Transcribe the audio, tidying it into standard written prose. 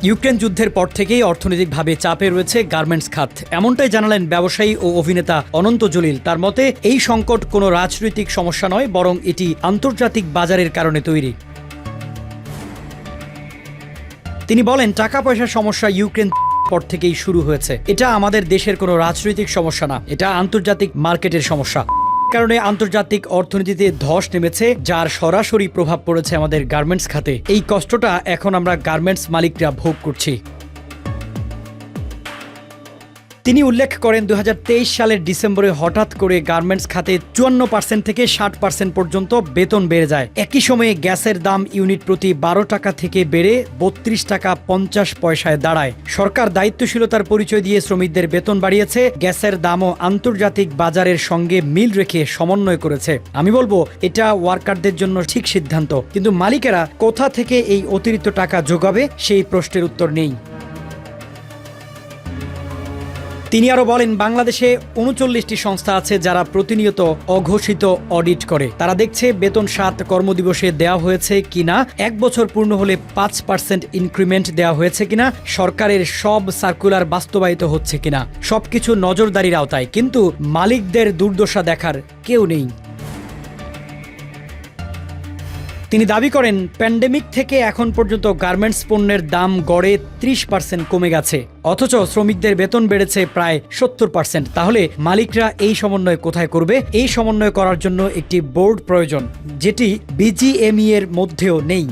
Ukraine যুদ্ধের পর থেকেই অর্থনৈতিকভাবে চাপে রয়েছে গার্মেন্টস খাত, এমনটাই জানালেন ব্যবসায়ী ও অভিনেতা অনন্ত জলিল। তার মতে এই সংকট কোনো রাজনৈতিক সমস্যা নয়, বরং এটি আন্তর্জাতিক বাজারের কারণে তৈরি। তিনি বলেন, টাকা পয়সার সমস্যা ইউক্রেন পর থেকেই শুরু হয়েছে। এটা আমাদের দেশের কোনো রাজনৈতিক সমস্যা না, এটা আন্তর্জাতিক মার্কেটের সমস্যা। কারণে আন্তর্জাতিক অর্থনীতিতে ধস নেমেছে, যার সরাসরি প্রভাব পড়েছে আমাদের গার্মেন্টস খাতে। এই কষ্টটা এখন আমরা গার্মেন্টস মালিকরা ভোগ করছি। তিনি উল্লেখ করেন, 2023 সালের ডিসেম্বরে হঠাৎ করে গার্মেন্টস খাতে 54% থেকে 60% পর্যন্ত বেতন বেড়ে যায়। একই সময়ে গ্যাসের দাম ইউনিট প্রতি 12 টাকা থেকে বেড়ে 32 টাকা 50 পয়সায় দাঁড়ায়। সরকার দায়িত্বশীলতার পরিচয় দিয়ে শ্রমিকদের বেতন বাড়িয়েছে, গ্যাসের দামও আন্তর্জাতিক বাজারের সঙ্গে মিল রেখে সমন্বয় করেছে। আমি বলবো এটা ওয়ার্কারদের জন্য ঠিক সিদ্ধান্ত, কিন্তু মালিকেরা কোথা থেকে এই অতিরিক্ত টাকা যোগাবে সেই প্রশ্নের উত্তর নেই। তিনি আরো বলেন, বাংলাদেশে 39টি সংস্থা আছে যারা প্রতিনিয়ত অঘোষিত অডিট করে। তারা দেখছে বেতন 7 কর্মদিবসে দেওয়া হয়েছে কিনা, 1 বছর পূর্ণ হলে 5% ইনক্রিমেন্ট দেওয়া হয়েছে কিনা, সরকারের সব সার্কুলার বাস্তবায়িত হচ্ছে কিনা। সবকিছু নজরদারির আওতায়, কিন্তু মালিকদের দুর্দশা দেখার কেউ নেই। তিনি দাবি করেন, প্যান্ডেমিক থেকে এখন পর্যন্ত গার্মেন্টস পণ্যের দাম গড়ে 30% কমে গেছে, অথচ শ্রমিকদের বেতন বেড়েছে প্রায় 70%। তাহলে মালিকরা এই সমন্বয় কোথায় করবে? এই সমন্বয় করার জন্য একটি বোর্ড প্রয়োজন, যেটি বিজিএমই এর মধ্যেও নেই।